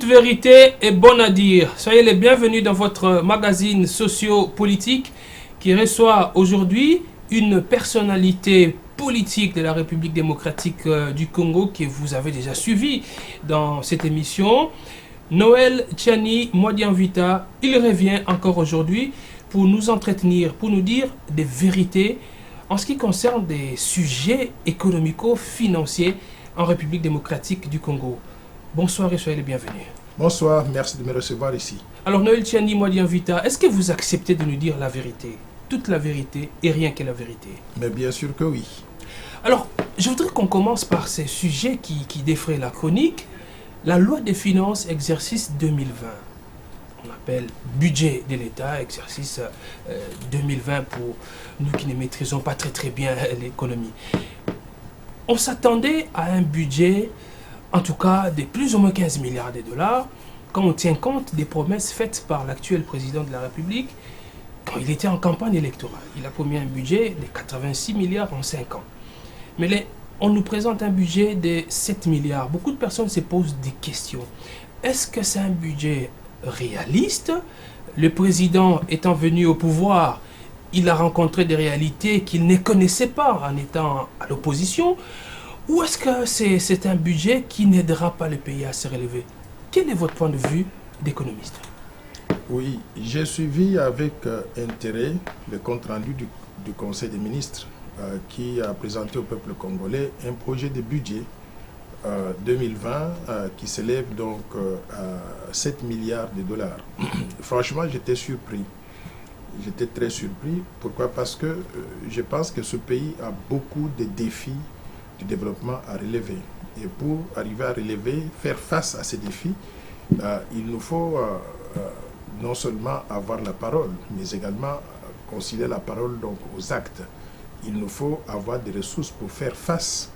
vérité est bonne à dire. Soyez les bienvenus dans votre magazine socio-politique qui reçoit aujourd'hui une personnalité politique de la République démocratique du Congo que vous avez déjà suivi dans cette émission. Noël Tchani Modianvita, il revient encore aujourd'hui pour nous entretenir, pour nous dire des vérités en ce qui concerne des sujets économico-financiers en République démocratique du Congo. Bonsoir et soyez les bienvenus. Bonsoir, merci de me recevoir ici. Alors Noël Tchani Modianvita, est-ce que vous acceptez de nous dire la vérité, toute la vérité et rien que la vérité? Mais bien sûr que oui. Alors, je voudrais qu'on commence par ces sujets qui défraient la chronique. La loi des finances exercice 2020. On appelle budget de l'État, exercice 2020 pour nous qui ne maîtrisons pas très bien l'économie. On s'attendait à un budget, en tout cas, de plus ou moins 15 milliards de dollars, quand on tient compte des promesses faites par l'actuel président de la République quand il était en campagne électorale. Il a promis un budget de 86 milliards en 5 ans. Mais on nous présente un budget de 7 milliards. Beaucoup de personnes se posent des questions. Est-ce que c'est un budget réaliste? Le président étant venu au pouvoir, il a rencontré des réalités qu'il ne connaissait pas en étant à l'opposition. Ou est-ce que c'est un budget qui n'aidera pas le pays à se relever? Quel est votre point de vue d'économiste? Oui, j'ai suivi avec intérêt le compte-rendu du Conseil des ministres qui a présenté au peuple congolais un projet de budget 2020 qui s'élève donc à 7 milliards de dollars. Franchement, j'étais surpris. J'étais très surpris. Pourquoi? Parce que je pense que ce pays a beaucoup de défis du développement à relever. Et pour arriver à relever, faire face à ces défis, il nous faut non seulement avoir la parole, mais également concilier la parole donc aux actes. Il nous faut avoir des ressources pour faire face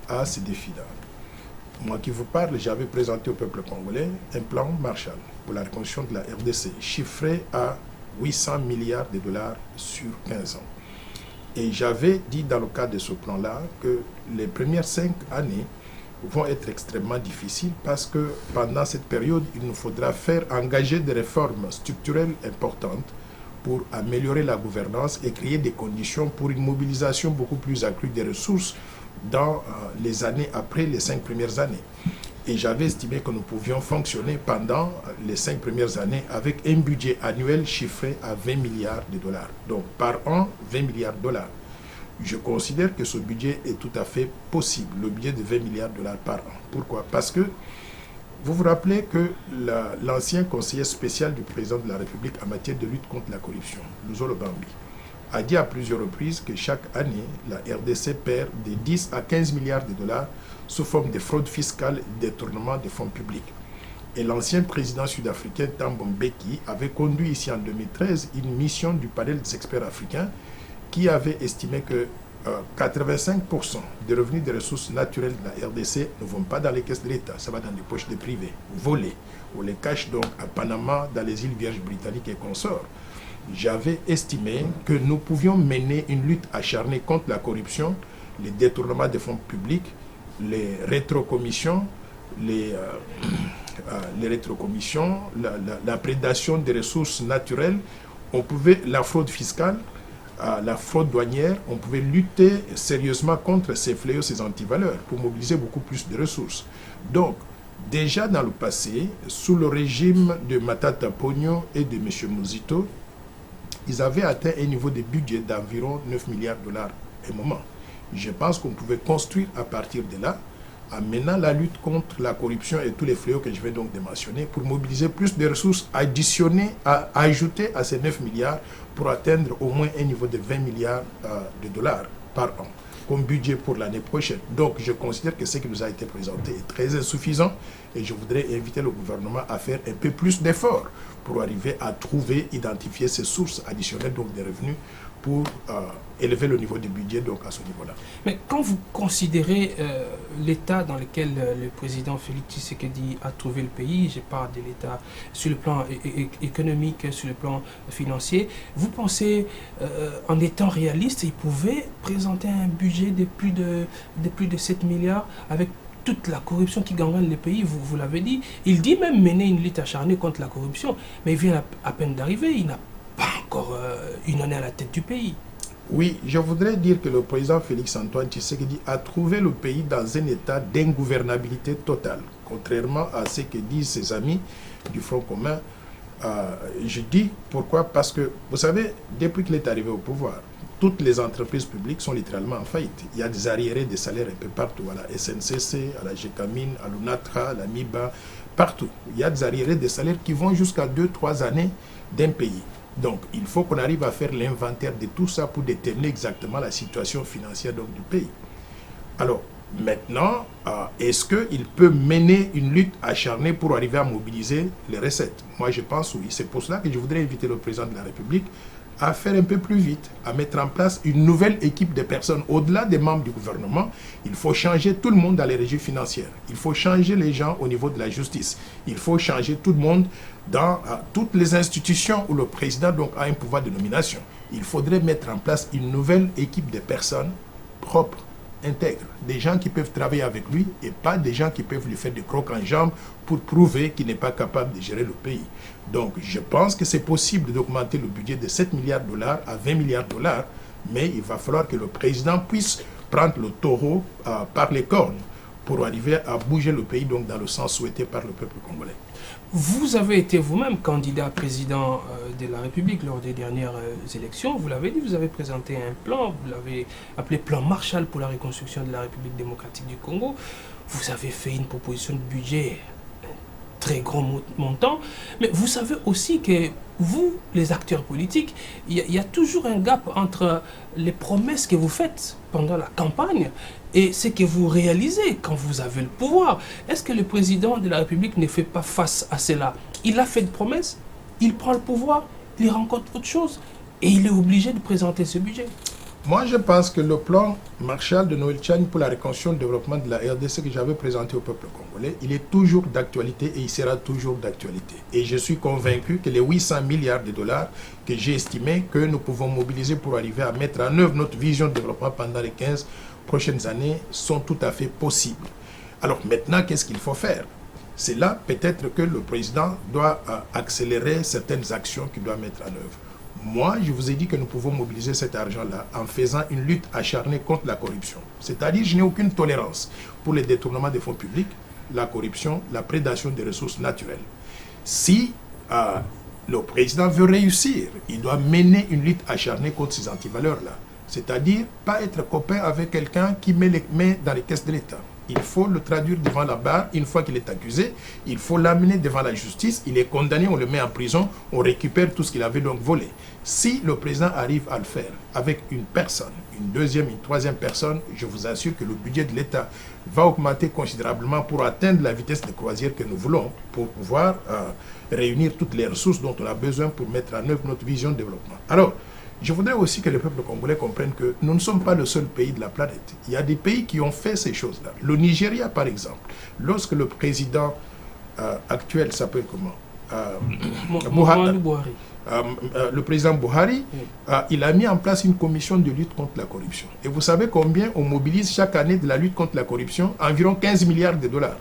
à ces défis-là. Moi qui vous parle, j'avais présenté au peuple congolais un plan Marshall pour la reconstruction de la RDC, chiffré à 800 milliards de dollars sur 15 ans. Et j'avais dit dans le cadre de ce plan-là que les premières 5 années vont être extrêmement difficiles parce que pendant cette période, il nous faudra engager des réformes structurelles importantes pour améliorer la gouvernance et créer des conditions pour une mobilisation beaucoup plus accrue des ressources dans les années après les 5 premières années. Et j'avais estimé que nous pouvions fonctionner pendant les 5 premières années avec un budget annuel chiffré à 20 milliards de dollars. Donc par an, 20 milliards de dollars. Je considère que ce budget est tout à fait possible, le budget de 20 milliards de dollars par an. Pourquoi? Parce que vous vous rappelez que l'ancien conseiller spécial du président de la République en matière de lutte contre la corruption, Luzolo Bambi, a dit à plusieurs reprises que chaque année, la RDC perd de 10 à 15 milliards de dollars sous forme de fraude fiscale et détournement des fonds publics. Et l'ancien président sud-africain Thabo Mbeki avait conduit ici en 2013 une mission du panel des experts africains qui avait estimé que 85% des revenus des ressources naturelles de la RDC ne vont pas dans les caisses de l'État, ça va dans les poches des privés, volés, ou les cache donc à Panama, dans les îles Vierges britanniques et consorts. J'avais estimé que nous pouvions mener une lutte acharnée contre la corruption, les détournements des fonds publics, les rétrocommissions, la prédation des ressources naturelles, la fraude fiscale, la fraude douanière, on pouvait lutter sérieusement contre ces fléaux, ces antivaleurs, pour mobiliser beaucoup plus de ressources. Donc, déjà dans le passé, sous le régime de Matata Ponyo et de M. Muzito, ils avaient atteint un niveau de budget d'environ 9 milliards de dollars un moment. Je pense qu'on pouvait construire à partir de là, en menant la lutte contre la corruption et tous les fléaux que je vais donc de mentionner, pour mobiliser plus de ressources additionnées, ajouter à ces 9 milliards pour atteindre au moins un niveau de 20 milliards de dollars par an comme budget pour l'année prochaine. Donc je considère que ce qui nous a été présenté est très insuffisant et je voudrais inviter le gouvernement à faire un peu plus d'efforts pour arriver à identifier ces sources additionnelles donc des revenus pour élever le niveau du budget donc à ce niveau-là. Mais quand vous considérez l'état dans lequel le président Félix Tshisekedi a trouvé le pays, je parle de l'état sur le plan économique, sur le plan financier, vous pensez, en étant réaliste, il pouvait présenter un budget de plus de 7 milliards avec toute la corruption qui gangrène le pays, vous l'avez dit. Il dit même mener une lutte acharnée contre la corruption, mais il vient à peine d'arriver, il n'a pas encore une année à la tête du pays. Oui, je voudrais dire que le président Félix-Antoine Tshisekedi a trouvé le pays dans un état d'ingouvernabilité totale, contrairement à ce que disent ses amis du Front commun. Je dis pourquoi, parce que, vous savez, depuis qu'il est arrivé au pouvoir, toutes les entreprises publiques sont littéralement en faillite. Il y a des arriérés de salaires un peu partout, à la SNCC, à la GECAMINE, à l'UNATRA, à la MIBA, partout. Il y a des arriérés de salaires qui vont jusqu'à 2-3 années d'un pays. Donc, il faut qu'on arrive à faire l'inventaire de tout ça pour déterminer exactement la situation financière donc, du pays. Alors, maintenant, est-ce qu'il peut mener une lutte acharnée pour arriver à mobiliser les recettes? Moi, je pense oui. C'est pour cela que je voudrais inviter le président de la République à faire un peu plus vite, à mettre en place une nouvelle équipe de personnes. Au-delà des membres du gouvernement, il faut changer tout le monde dans les régies financières. Il faut changer les gens au niveau de la justice. Il faut changer tout le monde dans toutes les institutions où le président donc, a un pouvoir de nomination. Il faudrait mettre en place une nouvelle équipe de personnes propres, intègres, des gens qui peuvent travailler avec lui et pas des gens qui peuvent lui faire des crocs en jambes pour prouver qu'il n'est pas capable de gérer le pays. Donc je pense que c'est possible d'augmenter le budget de 7 milliards de dollars à 20 milliards de dollars, mais il va falloir que le président puisse prendre le taureau par les cornes pour arriver à bouger le pays donc, dans le sens souhaité par le peuple congolais. Vous avez été vous-même candidat président de la République lors des dernières élections. Vous l'avez dit, vous avez présenté un plan, vous l'avez appelé plan Marshall pour la reconstruction de la République démocratique du Congo. Vous avez fait une proposition de budget très grand montant, mais vous savez aussi que vous, les acteurs politiques, il y a toujours un gap entre les promesses que vous faites pendant la campagne et ce que vous réalisez quand vous avez le pouvoir. Est-ce que le président de la République ne fait pas face à cela? Il a fait de promesses, il prend le pouvoir, il rencontre autre chose et il est obligé de présenter ce budget. Moi, je pense que le plan Marshall de Noël Tchani pour la reconstruction et le développement de la RDC que j'avais présenté au peuple congolais, il est toujours d'actualité et il sera toujours d'actualité. Et je suis convaincu que les 800 milliards de dollars que j'ai estimé que nous pouvons mobiliser pour arriver à mettre en œuvre notre vision de développement pendant les 15 prochaines années sont tout à fait possibles. Alors maintenant, qu'est-ce qu'il faut faire? C'est là peut-être que le président doit accélérer certaines actions qu'il doit mettre en œuvre. Moi, je vous ai dit que nous pouvons mobiliser cet argent-là en faisant une lutte acharnée contre la corruption. C'est-à-dire, je n'ai aucune tolérance pour les détournements des fonds publics, la corruption, la prédation des ressources naturelles. Si le président veut réussir, il doit mener une lutte acharnée contre ces antivaleurs-là. C'est-à-dire, pas être copain avec quelqu'un qui met les mains dans les caisses de l'État. Il faut le traduire devant la barre une fois qu'il est accusé. Il faut l'amener devant la justice. Il est condamné, on le met en prison, on récupère tout ce qu'il avait donc volé. Si le président arrive à le faire avec une personne, une deuxième, une troisième personne, je vous assure que le budget de l'État va augmenter considérablement pour atteindre la vitesse de croisière que nous voulons, pour pouvoir réunir toutes les ressources dont on a besoin pour mettre en œuvre notre vision de développement. Alors, je voudrais aussi que le peuple congolais comprenne que nous ne sommes pas le seul pays de la planète. Il y a des pays qui ont fait ces choses-là. Le Nigeria, par exemple, lorsque le président actuel s'appelle comment Buhari. Le président Buhari, il a mis en place une commission de lutte contre la corruption. Et vous savez combien on mobilise chaque année de la lutte contre la corruption? Environ 15 milliards de dollars.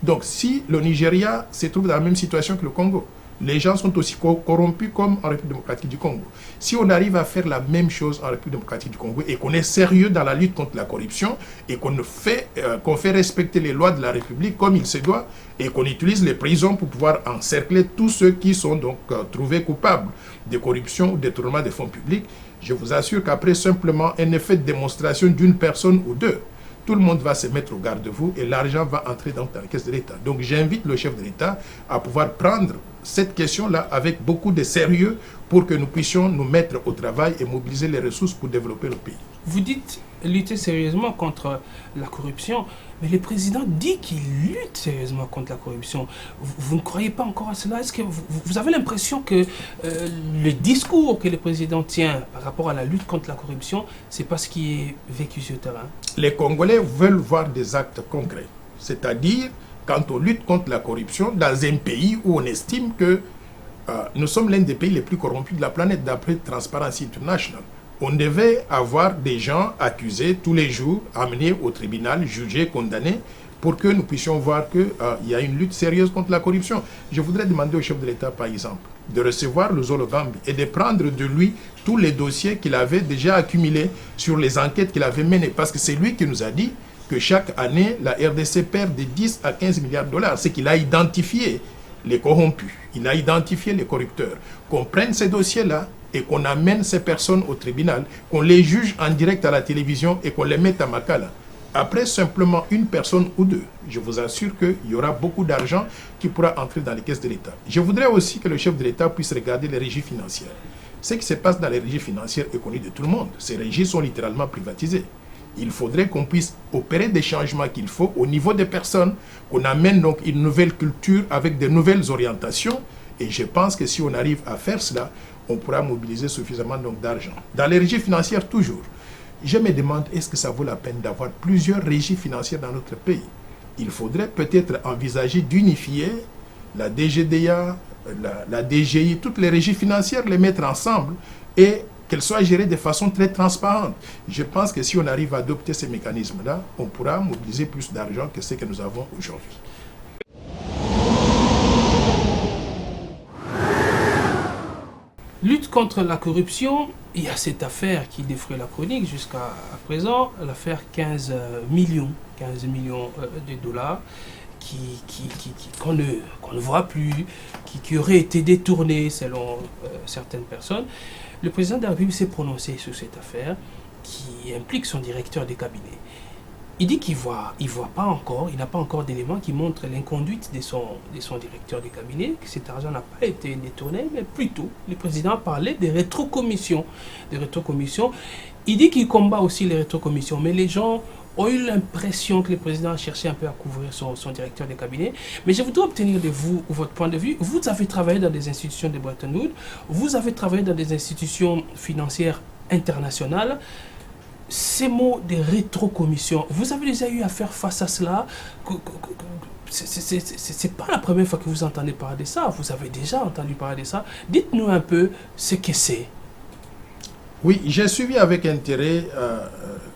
Donc si le Nigeria se trouve dans la même situation que le Congo, les gens sont aussi corrompus comme en République démocratique du Congo. Si on arrive à faire la même chose en République démocratique du Congo et qu'on est sérieux dans la lutte contre la corruption et qu'on fait respecter les lois de la République comme il se doit et qu'on utilise les prisons pour pouvoir encercler tous ceux qui sont donc trouvés coupables de corruption ou de détournement des fonds publics, je vous assure qu'après simplement un effet de démonstration d'une personne ou deux, tout le monde va se mettre au garde-vous et l'argent va entrer dans la caisse de l'État. Donc j'invite le chef de l'État à pouvoir prendre cette question-là avec beaucoup de sérieux pour que nous puissions nous mettre au travail et mobiliser les ressources pour développer le pays. Vous dites lutter sérieusement contre la corruption, mais le président dit qu'il lutte sérieusement contre la corruption. Vous ne croyez pas encore à cela? Est-ce que vous avez l'impression que le discours que le président tient par rapport à la lutte contre la corruption, c'est pas ce qui est vécu sur le terrain? Les Congolais veulent voir des actes concrets. C'est-à-dire, quand on lutte contre la corruption dans un pays où on estime que nous sommes l'un des pays les plus corrompus de la planète d'après Transparency International. On devait avoir des gens accusés tous les jours, amenés au tribunal, jugés, condamnés, pour que nous puissions voir qu'il y a une lutte sérieuse contre la corruption. Je voudrais demander au chef de l'État, par exemple, de recevoir le Zolo Gambi et de prendre de lui tous les dossiers qu'il avait déjà accumulés sur les enquêtes qu'il avait menées. Parce que c'est lui qui nous a dit que chaque année, la RDC perd de 10 à 15 milliards de dollars. C'est qu'il a identifié les corrompus, il a identifié les corrupteurs. Qu'on prenne ces dossiers-là et qu'on amène ces personnes au tribunal, qu'on les juge en direct à la télévision et qu'on les mette à Makala. Après simplement une personne ou deux, je vous assure qu'il y aura beaucoup d'argent qui pourra entrer dans les caisses de l'État. Je voudrais aussi que le chef de l'État puisse regarder les régies financières. Ce qui se passe dans les régies financières est connu de tout le monde. Ces régies sont littéralement privatisées. Il faudrait qu'on puisse opérer des changements qu'il faut au niveau des personnes, qu'on amène donc une nouvelle culture avec de nouvelles orientations. Et je pense que si on arrive à faire cela, on pourra mobiliser suffisamment d'argent. Dans les régies financières, toujours, je me demande, est-ce que ça vaut la peine d'avoir plusieurs régies financières dans notre pays? Il faudrait peut-être envisager d'unifier la DGDA, la DGI, toutes les régies financières, les mettre ensemble et qu'elles soient gérées de façon très transparente. Je pense que si on arrive à adopter ces mécanismes-là, on pourra mobiliser plus d'argent que ce que nous avons aujourd'hui. Lutte contre la corruption, il y a cette affaire qui défraie la chronique jusqu'à présent, l'affaire 15 millions de dollars qu'on ne voit plus, qui aurait été détournée selon certaines personnes. Le président de la République s'est prononcé sur cette affaire qui implique son directeur de cabinet. Il dit qu'il n'a pas encore d'éléments qui montrent l'inconduite de son directeur de cabinet, que cet argent n'a pas été détourné, mais plutôt, le président parlait des rétrocommissions. Il dit qu'il combat aussi les rétrocommissions, mais les gens ont eu l'impression que le président cherchait un peu à couvrir son directeur de cabinet. Mais je voudrais obtenir de vous votre point de vue. Vous avez travaillé dans des institutions de Bretton Woods, vous avez travaillé dans des institutions financières internationales. Ces mots de rétrocommission, vous avez déjà eu à faire face à cela? C'est pas la première fois que vous entendez parler de ça, vous avez déjà entendu parler de ça. Dites-nous un peu ce que c'est. Oui, j'ai suivi avec intérêt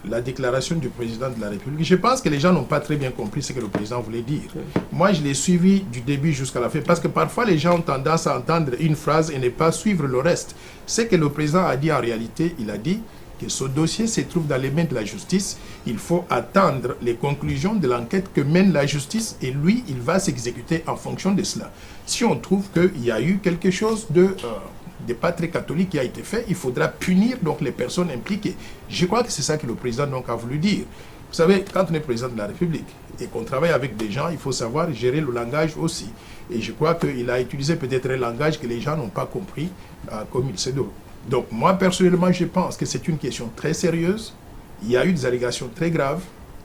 la déclaration du président de la République. Je pense que les gens n'ont pas très bien compris ce que le président voulait dire. Oui. Moi, je l'ai suivi du début jusqu'à la fin, parce que parfois les gens ont tendance à entendre une phrase et ne pas suivre le reste. Ce que le président a dit en réalité, il a dit que ce dossier se trouve dans les mains de la justice. Il faut attendre les conclusions de l'enquête que mène la justice et lui, il va s'exécuter en fonction de cela. Si on trouve qu'il y a eu quelque chose de pas très catholique qui a été fait, il faudra punir donc les personnes impliquées. Je crois que c'est ça que le président donc a voulu dire. Vous savez, quand on est président de la République et qu'on travaille avec des gens, il faut savoir gérer le langage aussi. Et je crois qu'il a utilisé peut-être un langage que les gens n'ont pas compris comme il se doit. Donc moi, personnellement, je pense que c'est une question très sérieuse. Il y a eu des allégations très graves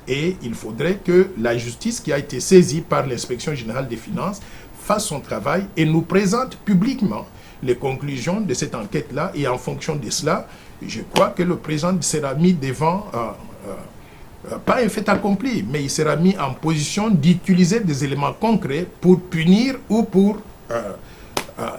et il faudrait que la justice qui a été saisie par l'Inspection générale des finances fasse son travail et nous présente publiquement les conclusions de cette enquête-là. Et en fonction de cela, je crois que le président sera mis devant, pas un fait accompli, mais il sera mis en position d'utiliser des éléments concrets pour punir ou pour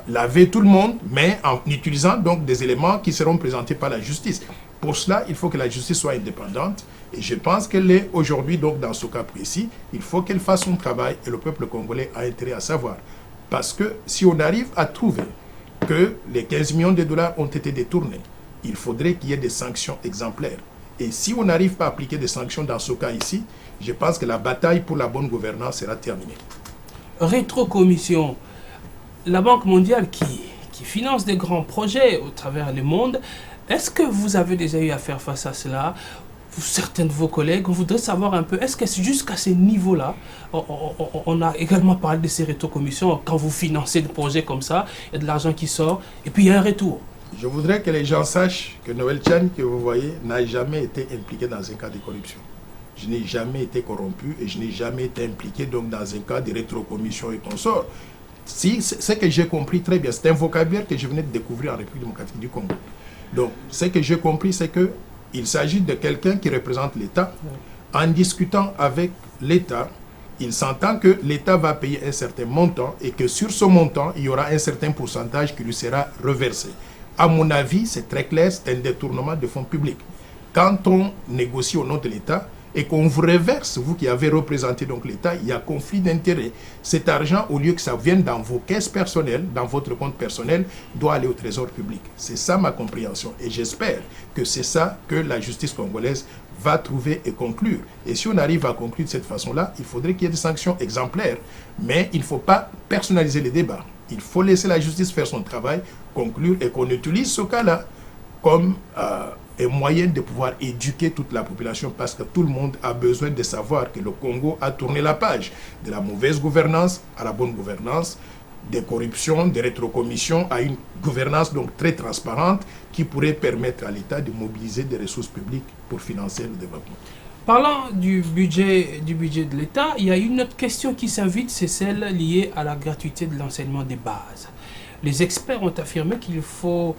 laver tout le monde, mais en utilisant donc des éléments qui seront présentés par la justice. Pour cela, il faut que la justice soit indépendante et je pense qu'elle est aujourd'hui, donc dans ce cas précis, il faut qu'elle fasse son travail et le peuple congolais a intérêt à savoir. Parce que si on arrive à trouver que les 15 millions de dollars ont été détournés, il faudrait qu'il y ait des sanctions exemplaires. Et si on n'arrive pas à appliquer des sanctions dans ce cas ici, je pense que la bataille pour la bonne gouvernance sera terminée. Rétrocommission. La Banque mondiale qui finance des grands projets au travers le monde, est-ce que vous avez déjà eu à faire face à cela? Certains de vos collègues, on voudrait savoir un peu, est-ce que jusqu'à ce niveau-là, on a également parlé de ces rétrocommissions, quand vous financez des projets comme ça, il y a de l'argent qui sort, et puis il y a un retour. Je voudrais que les gens sachent que Noël Tchani, que vous voyez, n'a jamais été impliqué dans un cas de corruption. Je n'ai jamais été corrompu et je n'ai jamais été impliqué donc, dans un cas de rétrocommission et consorts. Si, ce que j'ai compris très bien, c'est un vocabulaire que je venais de découvrir en République démocratique du Congo. Donc, ce que j'ai compris, c'est qu'il s'agit de quelqu'un qui représente l'État. En discutant avec l'État, il s'entend que l'État va payer un certain montant et que sur ce montant, il y aura un certain pourcentage qui lui sera reversé. À mon avis, c'est très clair, c'est un détournement de fonds publics. Quand on négocie au nom de l'État, et qu'on vous reverse, vous qui avez représenté donc l'État, il y a conflit d'intérêts. Cet argent, au lieu que ça vienne dans vos caisses personnelles, dans votre compte personnel, doit aller au trésor public. C'est ça ma compréhension. Et j'espère que c'est ça que la justice congolaise va trouver et conclure. Et si on arrive à conclure de cette façon-là, il faudrait qu'il y ait des sanctions exemplaires. Mais il ne faut pas personnaliser les débats. Il faut laisser la justice faire son travail, conclure, et qu'on utilise ce cas-là comme un moyen de pouvoir éduquer toute la population, parce que tout le monde a besoin de savoir que le Congo a tourné la page de la mauvaise gouvernance à la bonne gouvernance, des corruptions, des rétrocommissions à une gouvernance donc très transparente qui pourrait permettre à l'État de mobiliser des ressources publiques pour financer le développement. Parlant du budget de l'État, il y a une autre question qui s'invite, c'est celle liée à la gratuité de l'enseignement des bases. Les experts ont affirmé qu'il faut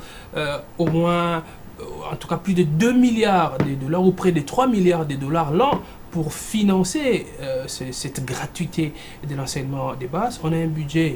au moins, en tout cas plus de 2 milliards de dollars ou près de 3 milliards de dollars l'an pour financer cette gratuité de l'enseignement des bases. On a un budget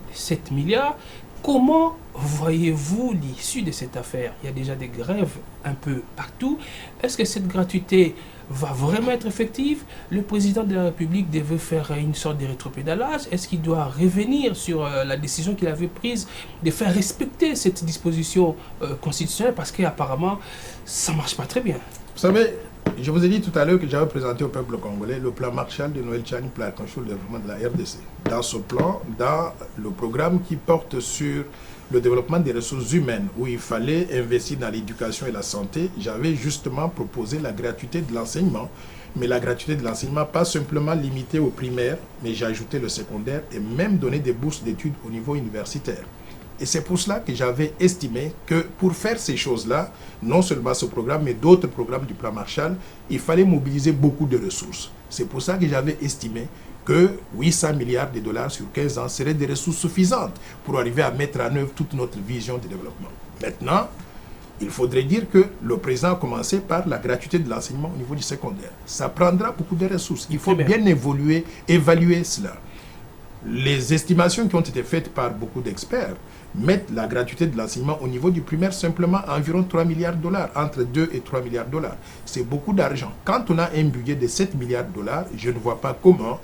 de 7 milliards. Comment voyez-vous l'issue de cette affaire? Il y a déjà des grèves un peu partout. Est-ce que cette gratuité va vraiment être effective? Le président de la République devait faire une sorte de rétropédalage. Est-ce qu'il doit revenir sur la décision qu'il avait prise de faire respecter cette disposition constitutionnelle, parce qu'apparemment, ça ne marche pas très bien? Vous savez, je vous ai dit tout à l'heure que j'avais présenté au peuple congolais le plan Marshall de Noël Tchani pour la reconstruction et le développement de la RDC. Dans ce plan, dans le programme qui porte sur le développement des ressources humaines, où il fallait investir dans l'éducation et la santé, j'avais justement proposé la gratuité de l'enseignement. Mais la gratuité de l'enseignement, pas simplement limitée au primaire, mais j'ai ajouté le secondaire et même donné des bourses d'études au niveau universitaire. Et c'est pour cela que j'avais estimé que pour faire ces choses-là, non seulement ce programme, mais d'autres programmes du plan Marshall, il fallait mobiliser beaucoup de ressources. C'est pour ça que j'avais estimé que 800 milliards de dollars sur 15 ans seraient des ressources suffisantes pour arriver à mettre en œuvre toute notre vision de développement. Maintenant, il faudrait dire que le président a commencé par la gratuité de l'enseignement au niveau du secondaire. Ça prendra beaucoup de ressources. Il faut bien évaluer cela. Les estimations qui ont été faites par beaucoup d'experts mettent la gratuité de l'enseignement au niveau du primaire simplement à environ 3 milliards de dollars, entre 2 et 3 milliards de dollars. C'est beaucoup d'argent. Quand on a un budget de 7 milliards de dollars, je ne vois pas comment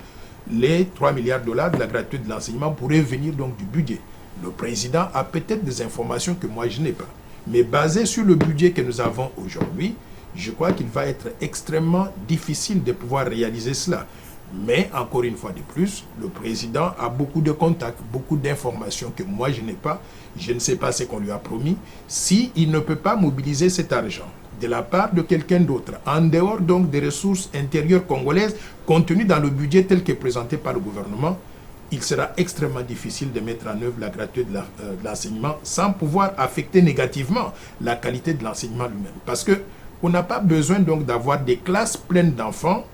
les 3 milliards de dollars de la gratuité de l'enseignement pourraient venir donc du budget. Le président a peut-être des informations que moi je n'ai pas. Mais basé sur le budget que nous avons aujourd'hui, je crois qu'il va être extrêmement difficile de pouvoir réaliser cela. Mais encore une fois de plus, le président a beaucoup de contacts, beaucoup d'informations que moi je n'ai pas. Je ne sais pas ce qu'on lui a promis. S'il ne peut pas mobiliser cet argent de la part de quelqu'un d'autre, en dehors donc des ressources intérieures congolaises contenues dans le budget tel que présenté par le gouvernement, il sera extrêmement difficile de mettre en œuvre la gratuité de l'enseignement sans pouvoir affecter négativement la qualité de l'enseignement lui-même. Parce qu'on n'a pas besoin donc d'avoir des classes pleines d'enfants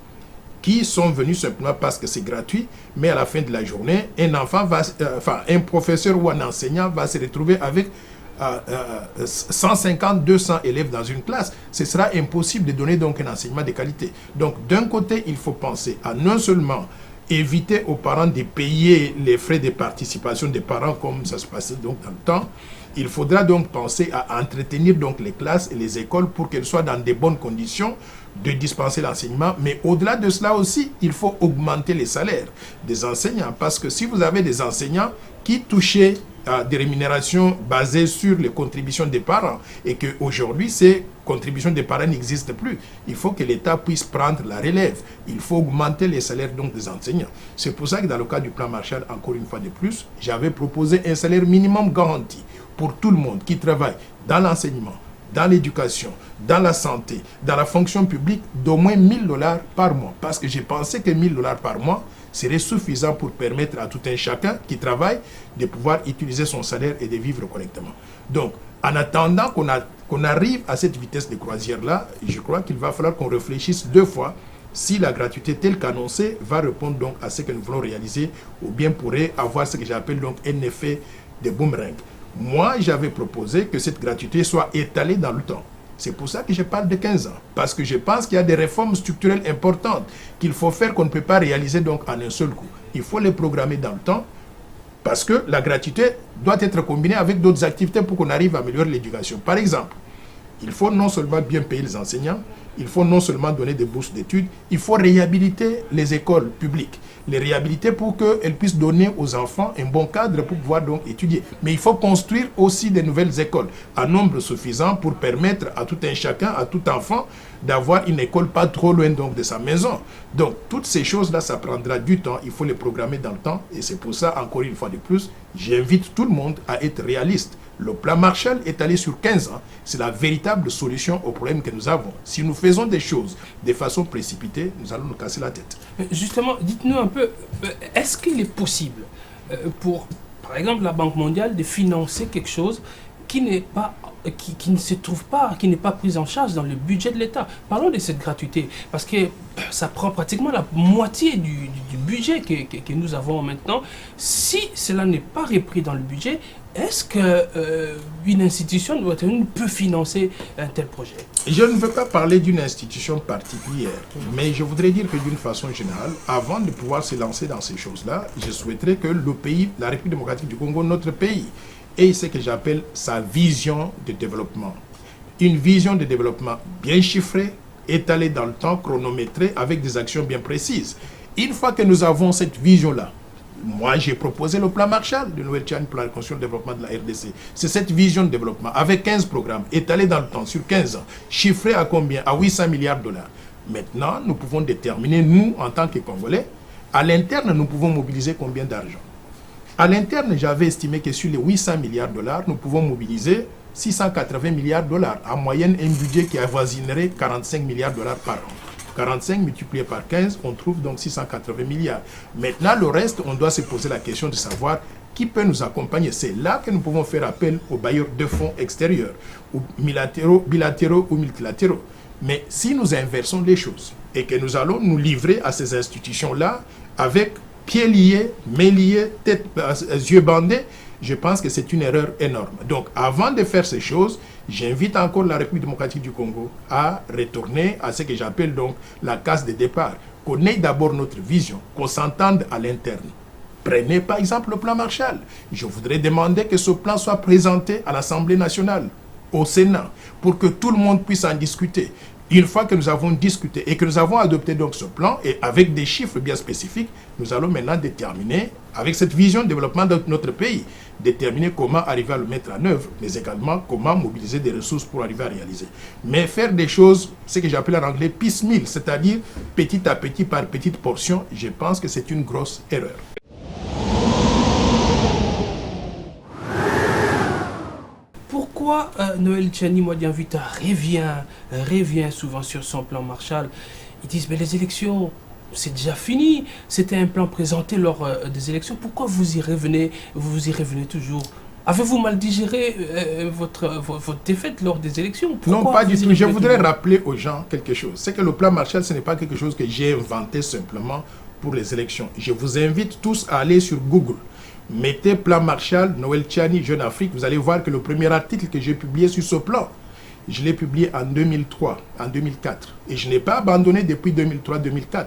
qui sont venus simplement parce que c'est gratuit, mais à la fin de la journée, un professeur ou un enseignant va se retrouver avec 150, 200 élèves dans une classe. Ce sera impossible de donner donc un enseignement de qualité. Donc d'un côté, il faut penser à non seulement éviter aux parents de payer les frais de participation des parents comme ça se passait donc dans le temps. Il faudra donc penser à entretenir donc les classes et les écoles pour qu'elles soient dans de bonnes conditions de dispenser l'enseignement. Mais au-delà de cela aussi, il faut augmenter les salaires des enseignants. Parce que si vous avez des enseignants qui touchaient des rémunérations basées sur les contributions des parents et qu'aujourd'hui, ces contributions des parents n'existent plus, il faut que l'État puisse prendre la relève. Il faut augmenter les salaires donc des enseignants. C'est pour ça que dans le cas du plan Marshall, encore une fois de plus, j'avais proposé un salaire minimum garanti pour tout le monde qui travaille dans l'enseignement, dans l'éducation, dans la santé, dans la fonction publique, d'au moins 1000 dollars par mois. Parce que j'ai pensé que 1000 dollars par mois serait suffisant pour permettre à tout un chacun qui travaille de pouvoir utiliser son salaire et de vivre correctement. Donc, en attendant qu'on arrive à cette vitesse de croisière-là, je crois qu'il va falloir qu'on réfléchisse deux fois si la gratuité telle qu'annoncée va répondre donc à ce que nous voulons réaliser ou bien pourrait avoir ce que j'appelle donc un effet de boomerang. Moi, j'avais proposé que cette gratuité soit étalée dans le temps. C'est pour ça que je parle de 15 ans. Parce que je pense qu'il y a des réformes structurelles importantes qu'il faut faire qu'on ne peut pas réaliser donc en un seul coup. Il faut les programmer dans le temps parce que la gratuité doit être combinée avec d'autres activités pour qu'on arrive à améliorer l'éducation. Par exemple, Il faut non seulement bien payer les enseignants, il faut non seulement donner des bourses d'études, il faut réhabiliter les écoles publiques. Les réhabiliter pour qu'elles puissent donner aux enfants un bon cadre pour pouvoir donc étudier. Mais il faut construire aussi des nouvelles écoles en nombre suffisant pour permettre à tout un chacun, à tout enfant, d'avoir une école pas trop loin donc de sa maison. Donc toutes ces choses-là, ça prendra du temps, il faut les programmer dans le temps. Et c'est pour ça, encore une fois de plus, j'invite tout le monde à être réaliste. Le plan Marshall est allé sur 15 ans. C'est la véritable solution au problème que nous avons. Si nous faisons des choses de façon précipitée, nous allons nous casser la tête. Justement, dites-nous un peu, est-ce qu'il est possible pour, par exemple, la Banque mondiale de financer quelque chose qui n'est pas, qui ne se trouve pas, qui n'est pas prise en charge dans le budget de l'État? Parlons de cette gratuité, parce que ça prend pratiquement la moitié du budget que nous avons maintenant. Si cela n'est pas repris dans le budget, est-ce qu'une institution peut financer un tel projet? Je ne veux pas parler d'une institution particulière, mais je voudrais dire que d'une façon générale, avant de pouvoir se lancer dans ces choses-là, je souhaiterais que le pays, la République démocratique du Congo, notre pays, ait ce que j'appelle sa vision de développement. Une vision de développement bien chiffrée, étalée dans le temps, chronométrée, avec des actions bien précises. Une fois que nous avons cette vision-là, moi, j'ai proposé le plan Marshall de Noël Tchani pour la reconstruction et le développement de la RDC. C'est cette vision de développement, avec 15 programmes, étalés dans le temps, sur 15 ans, chiffrés à combien? À 800 milliards de dollars. Maintenant, nous pouvons déterminer, nous, en tant que Congolais, à l'interne, nous pouvons mobiliser combien d'argent? À l'interne, j'avais estimé que sur les 800 milliards de dollars, nous pouvons mobiliser 680 milliards de dollars. En moyenne, un budget qui avoisinerait 45 milliards de dollars par an. 45 multiplié par 15, on trouve donc 680 milliards. Maintenant, le reste, on doit se poser la question de savoir qui peut nous accompagner. C'est là que nous pouvons faire appel aux bailleurs de fonds extérieurs, ou bilatéraux ou multilatéraux. Mais si nous inversons les choses et que nous allons nous livrer à ces institutions-là avec pieds liés, mains liées, tête, yeux bandés, je pense que c'est une erreur énorme. Donc, avant de faire ces choses, j'invite encore la République démocratique du Congo à retourner à ce que j'appelle donc la case de départ. Qu'on ait d'abord notre vision, qu'on s'entende à l'interne. Prenez par exemple le plan Marshall. Je voudrais demander que ce plan soit présenté à l'Assemblée nationale, au Sénat, pour que tout le monde puisse en discuter. Une fois que nous avons discuté et que nous avons adopté donc ce plan, et avec des chiffres bien spécifiques, nous allons maintenant déterminer, avec cette vision de développement de notre pays, déterminer comment arriver à le mettre en œuvre, mais également comment mobiliser des ressources pour arriver à réaliser. Mais faire des choses, ce que j'appelle en anglais piecemeal, c'est-à-dire petit à petit par petite portion, je pense que c'est une grosse erreur. Pourquoi Noël Tchani Modian Vita revient souvent sur son plan Marshall? Ils disent, mais les élections, c'est déjà fini. C'était un plan présenté lors des élections. Pourquoi vous y revenez toujours? Avez-vous mal digéré votre défaite lors des élections? Pourquoi non, pas du tout. Je voudrais rappeler aux gens quelque chose. C'est que le plan Marshall, ce n'est pas quelque chose que j'ai inventé simplement pour les élections. Je vous invite tous à aller sur Google. Mettez plan Marshall, Noël Tchani, Jeune Afrique. Vous allez voir que le premier article que j'ai publié sur ce plan, je l'ai publié en 2003, en 2004. Et je n'ai pas abandonné depuis 2003-2004.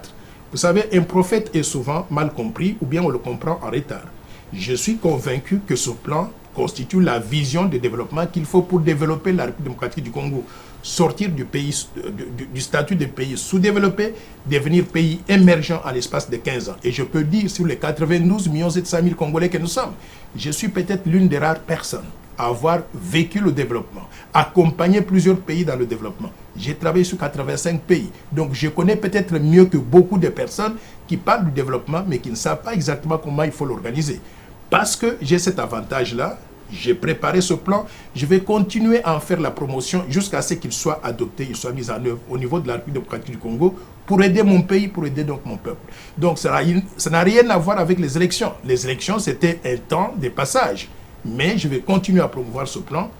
Vous savez, un prophète est souvent mal compris ou bien on le comprend en retard. Je suis convaincu que ce plan constitue la vision de développement qu'il faut pour développer la République démocratique du Congo. Sortir du statut de pays sous-développé, devenir pays émergent à l'espace de 15 ans. Et je peux dire, sur les 92 700 000 Congolais que nous sommes, je suis peut-être l'une des rares personnes à avoir vécu le développement, accompagné plusieurs pays dans le développement. J'ai travaillé sur 85 pays. Donc je connais peut-être mieux que beaucoup de personnes qui parlent du développement, mais qui ne savent pas exactement comment il faut l'organiser. Parce que j'ai cet avantage-là, j'ai préparé ce plan, je vais continuer à en faire la promotion jusqu'à ce qu'il soit adopté, il soit mis en œuvre au niveau de la République démocratique du Congo pour aider mon pays, pour aider donc mon peuple. Donc ça n'a rien à voir avec les élections. Les élections, c'était un temps de passage. Mais je vais continuer à promouvoir ce plan.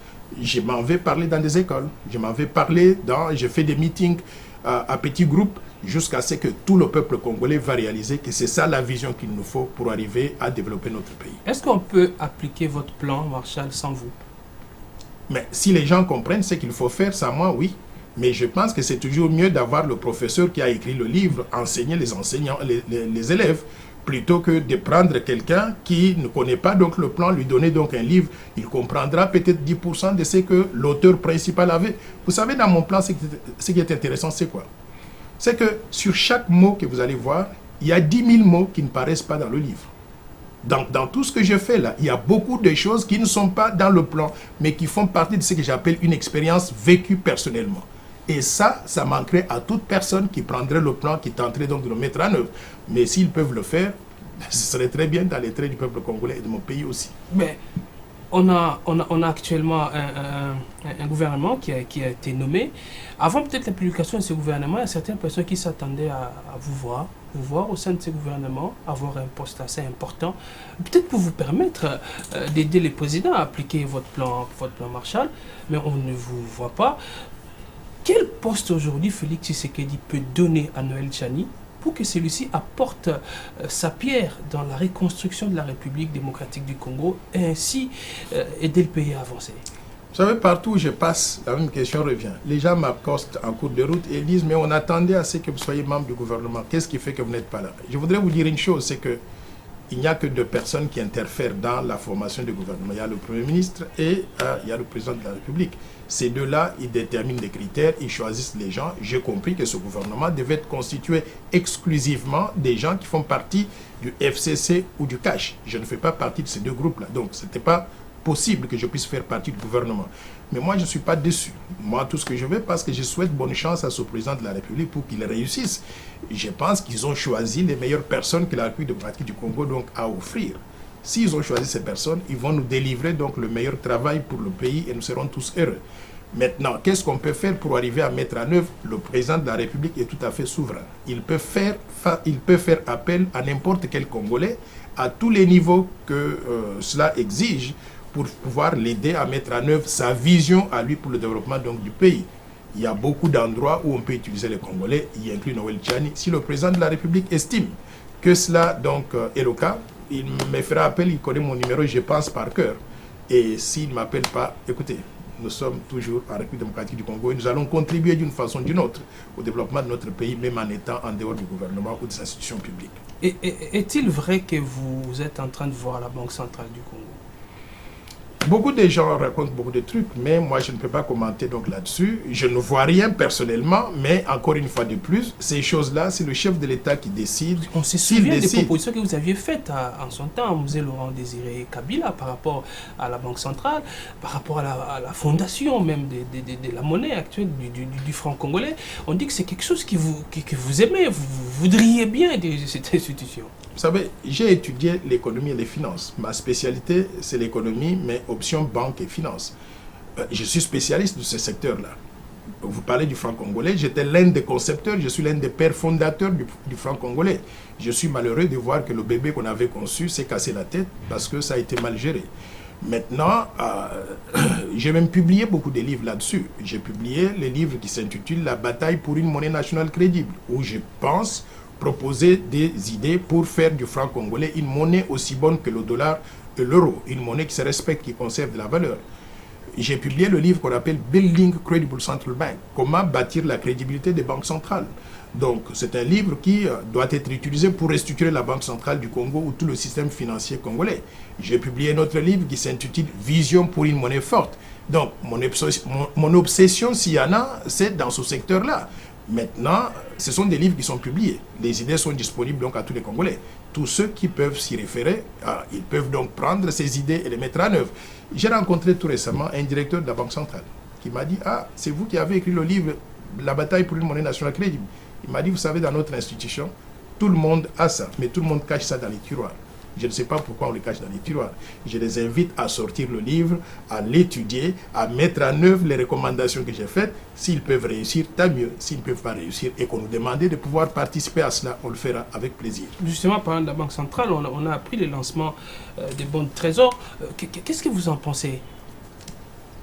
Je m'en vais parler dans des écoles, je fais des meetings à petits groupes jusqu'à ce que tout le peuple congolais va réaliser que c'est ça la vision qu'il nous faut pour arriver à développer notre pays. Est-ce qu'on peut appliquer votre plan Marshall sans vous? Mais si les gens comprennent ce qu'il faut faire, sans moi, oui. Mais je pense que c'est toujours mieux d'avoir le professeur qui a écrit le livre, enseigner les enseignants, les élèves, plutôt que de prendre quelqu'un qui ne connaît pas donc le plan, lui donner donc un livre, il comprendra peut-être 10% de ce que l'auteur principal avait. Vous savez, dans mon plan, ce qui est intéressant, c'est quoi? C'est que sur chaque mot que vous allez voir, il y a 10 000 mots qui ne paraissent pas dans le livre. Dans tout ce que je fais là, il y a beaucoup de choses qui ne sont pas dans le plan, mais qui font partie de ce que j'appelle une expérience vécue personnellement. Et ça manquerait à toute personne qui prendrait le plan, qui tenterait donc de le mettre en œuvre. Mais s'ils peuvent le faire, ce serait très bien dans les traits du peuple congolais et de mon pays aussi. Mais on a actuellement un gouvernement qui a été nommé. Avant peut-être la publication de ce gouvernement, il y a certaines personnes qui s'attendaient à vous voir au sein de ce gouvernement, avoir un poste assez important, peut-être pour vous permettre d'aider les présidents à appliquer votre plan Marshall, mais on ne vous voit pas. Quel poste aujourd'hui Félix Tshisekedi peut donner à Noël Tchani pour que celui-ci apporte sa pierre dans la reconstruction de la République démocratique du Congo et ainsi aider le pays à avancer? Vous savez, partout où je passe, la même question revient. Les gens m'accostent en cours de route et disent « Mais on attendait à ce que vous soyez membre du gouvernement. Qu'est-ce qui fait que vous n'êtes pas là ?» Je voudrais vous dire une chose, c'est que il n'y a que deux personnes qui interfèrent dans la formation du gouvernement. Il y a le Premier ministre et il y a le président de la République. Ces deux-là, ils déterminent les critères, ils choisissent les gens. J'ai compris que ce gouvernement devait être constitué exclusivement des gens qui font partie du FCC ou du CACH. Je ne fais pas partie de ces deux groupes-là. Donc, ce n'était pas possible que je puisse faire partie du gouvernement. Mais moi, je ne suis pas déçu. Moi, tout ce que je veux, parce que je souhaite bonne chance à ce président de la République pour qu'il réussisse. Je pense qu'ils ont choisi les meilleures personnes que la République démocratique du Congo donc, a à offrir. S'ils ont choisi ces personnes, ils vont nous délivrer donc le meilleur travail pour le pays et nous serons tous heureux. Maintenant, qu'est-ce qu'on peut faire pour arriver à mettre en œuvre? Le président de la République est tout à fait souverain. Il peut faire appel à n'importe quel Congolais, à tous les niveaux que cela exige, pour pouvoir l'aider à mettre en œuvre sa vision à lui pour le développement donc, du pays. Il y a beaucoup d'endroits où on peut utiliser les Congolais, y inclut Noël Tchani. Si le président de la République estime que cela donc, est le cas, il me fera appel, il connaît mon numéro, je pense par cœur. Et s'il ne m'appelle pas, écoutez, nous sommes toujours en République démocratique du Congo et nous allons contribuer d'une façon ou d'une autre au développement de notre pays, même en étant en dehors du gouvernement ou des institutions publiques. Est-il vrai que vous êtes en train de voir la Banque centrale du Congo? Beaucoup de gens racontent beaucoup de trucs, mais moi je ne peux pas commenter donc là-dessus. Je ne vois rien personnellement, mais encore une fois de plus, ces choses-là, c'est le chef de l'État qui décide. On se souvient des propositions que vous aviez faites en son temps, M. Laurent Désiré Kabila, par rapport à la Banque centrale, par rapport à la fondation même de la monnaie actuelle du franc congolais. On dit que c'est quelque chose que vous aimez, vous voudriez bien diriger cette institution. Vous savez, j'ai étudié l'économie et les finances. Ma spécialité, c'est l'économie, mais option banque et finance. Je suis spécialiste de ce secteur-là. Vous parlez du franc congolais, j'étais l'un des concepteurs, je suis l'un des pères fondateurs du franc congolais. Je suis malheureux de voir que le bébé qu'on avait conçu s'est cassé la tête parce que ça a été mal géré. Maintenant, j'ai même publié beaucoup de livres là-dessus. J'ai publié les livres qui s'intitulent « La bataille pour une monnaie nationale crédible » où je pense proposer des idées pour faire du franc congolais une monnaie aussi bonne que le dollar et l'euro, une monnaie qui se respecte, qui conserve de la valeur. J'ai publié le livre qu'on appelle « Building Credible Central Bank », comment bâtir la crédibilité des banques centrales. Donc, c'est un livre qui doit être utilisé pour restructurer la Banque centrale du Congo ou tout le système financier congolais. J'ai publié un autre livre qui s'intitule « Vision pour une monnaie forte ». Donc, mon obsession, s'il y en a, c'est dans ce secteur-là. Maintenant, ce sont des livres qui sont publiés. Les idées sont disponibles donc à tous les Congolais. Tous ceux qui peuvent s'y référer, ils peuvent donc prendre ces idées et les mettre en œuvre. J'ai rencontré tout récemment un directeur de la Banque centrale qui m'a dit « Ah, c'est vous qui avez écrit le livre « La bataille pour une monnaie nationale crédible ». Il m'a dit « Vous savez, dans notre institution, tout le monde a ça, mais tout le monde cache ça dans les tiroirs. Je ne sais pas pourquoi on le cache dans les tiroirs. Je les invite à sortir le livre, à l'étudier, à mettre en œuvre les recommandations que j'ai faites. S'ils peuvent réussir, tant mieux. S'ils ne peuvent pas réussir et qu'on nous demande de pouvoir participer à cela, on le fera avec plaisir. » Justement, parlant de la Banque centrale, on a appris le lancement des bons de trésor. Qu'est-ce que vous en pensez?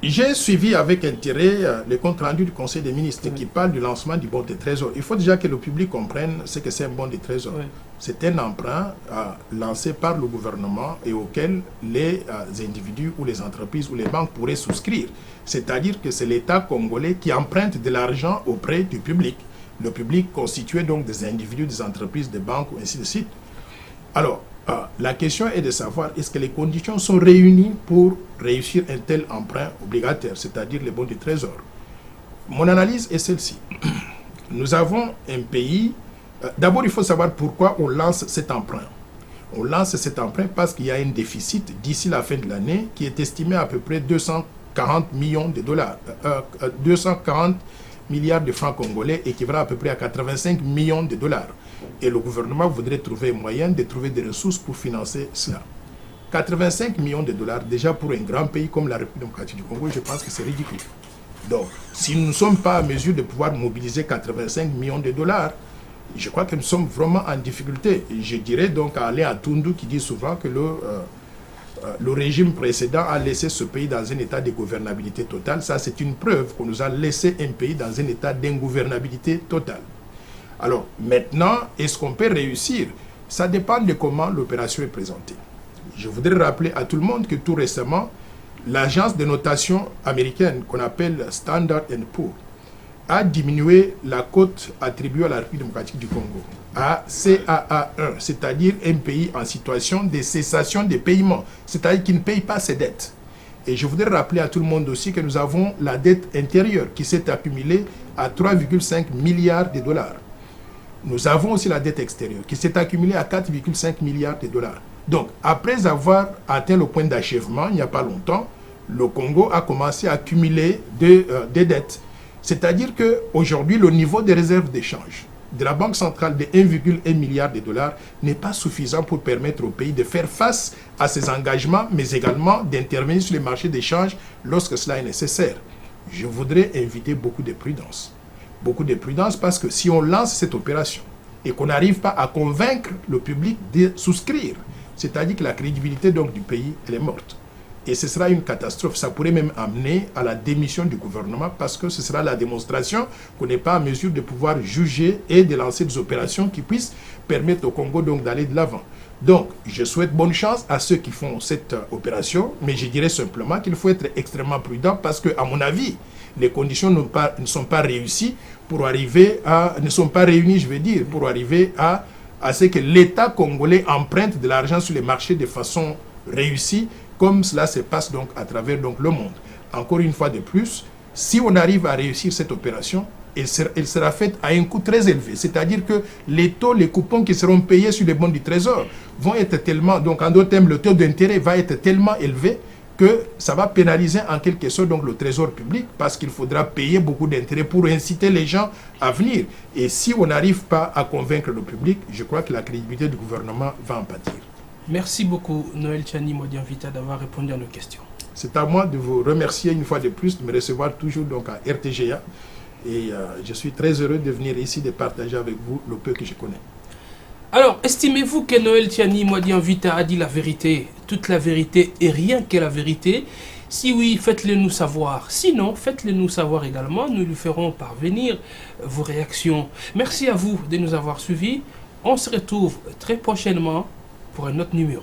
J'ai suivi avec intérêt le compte rendu du Conseil des ministres qui parle du lancement du bon de trésor. Il faut déjà que le public comprenne ce que c'est un bon de trésor. Oui. C'est un emprunt lancé par le gouvernement et auquel les individus ou les entreprises ou les banques pourraient souscrire. C'est-à-dire que c'est l'État congolais qui emprunte de l'argent auprès du public. Le public constitué donc des individus, des entreprises, des banques ou ainsi de suite. Alors, la question est de savoir est-ce que les conditions sont réunies pour réussir un tel emprunt obligataire, c'est-à-dire les bons du Trésor. Mon analyse est celle-ci. Nous avons un pays... D'abord, il faut savoir pourquoi on lance cet emprunt. On lance cet emprunt parce qu'il y a un déficit d'ici la fin de l'année qui est estimé à peu près 240 millions de dollars. 240 milliards de francs congolais, équivalent à peu près à 85 millions de dollars. Et le gouvernement voudrait trouver un moyen de trouver des ressources pour financer cela. 85 millions de dollars, déjà pour un grand pays comme la République démocratique du Congo, je pense que c'est ridicule. Donc, si nous ne sommes pas en mesure de pouvoir mobiliser 85 millions de dollars, je crois que nous sommes vraiment en difficulté. Je dirais donc à Alain Atundu qui dit souvent que le régime précédent a laissé ce pays dans un état de gouvernabilité totale. Ça, c'est une preuve qu'on nous a laissé un pays dans un état d'ingouvernabilité totale. Alors, maintenant, est-ce qu'on peut réussir? Ça dépend de comment l'opération est présentée. Je voudrais rappeler à tout le monde que tout récemment, l'agence de notation américaine qu'on appelle Standard & Poor's a diminué la cote attribuée à la République démocratique du Congo à CAA1, c'est-à-dire un pays en situation de cessation des paiements, c'est-à-dire qui ne paye pas ses dettes. Et je voudrais rappeler à tout le monde aussi que nous avons la dette intérieure qui s'est accumulée à 3,5 milliards de dollars. Nous avons aussi la dette extérieure qui s'est accumulée à 4,5 milliards de dollars. Donc, après avoir atteint le point d'achèvement, il n'y a pas longtemps, le Congo a commencé à accumuler des dettes. C'est-à-dire qu'aujourd'hui, le niveau des réserves d'échange de la Banque centrale de 1,1 milliard de dollars n'est pas suffisant pour permettre au pays de faire face à ses engagements, mais également d'intervenir sur les marchés d'échange lorsque cela est nécessaire. Je voudrais inviter beaucoup de prudence. Beaucoup de prudence parce que si on lance cette opération et qu'on n'arrive pas à convaincre le public de souscrire, c'est-à-dire que la crédibilité donc, du pays, elle est morte. Et ce sera une catastrophe. Ça pourrait même amener à la démission du gouvernement parce que ce sera la démonstration qu'on n'est pas en mesure de pouvoir juger et de lancer des opérations qui puissent permettre au Congo donc d'aller de l'avant. Donc, je souhaite bonne chance à ceux qui font cette opération, mais je dirais simplement qu'il faut être extrêmement prudent parce que, à mon avis, les conditions ne sont pas réussies pour arriver à... ne sont pas réunies, je veux dire, pour arriver à ce que l'État congolais emprunte de l'argent sur les marchés de façon réussie, comme cela se passe donc à travers donc, le monde. Encore une fois de plus, si on arrive à réussir cette opération, elle sera faite à un coût très élevé. C'est-à-dire que les taux, les coupons qui seront payés sur les bons du Trésor vont être tellement, donc en d'autres termes, le taux d'intérêt va être tellement élevé que ça va pénaliser en quelque sorte donc, le Trésor public parce qu'il faudra payer beaucoup d'intérêts pour inciter les gens à venir. Et si on n'arrive pas à convaincre le public, je crois que la crédibilité du gouvernement va en pâtir. Merci beaucoup, Noël Tchani Modian-Vita, d'avoir répondu à nos questions. C'est à moi de vous remercier une fois de plus, de me recevoir toujours donc à RTGA. Et je suis très heureux de venir ici, de partager avec vous le peu que je connais. Alors, estimez-vous que Noël Tchani Modian-Vita a dit la vérité, toute la vérité et rien que la vérité? Si oui, faites-le nous savoir. Sinon, faites-le nous savoir également. Nous lui ferons parvenir vos réactions. Merci à vous de nous avoir suivis. On se retrouve très prochainement pour un autre numéro.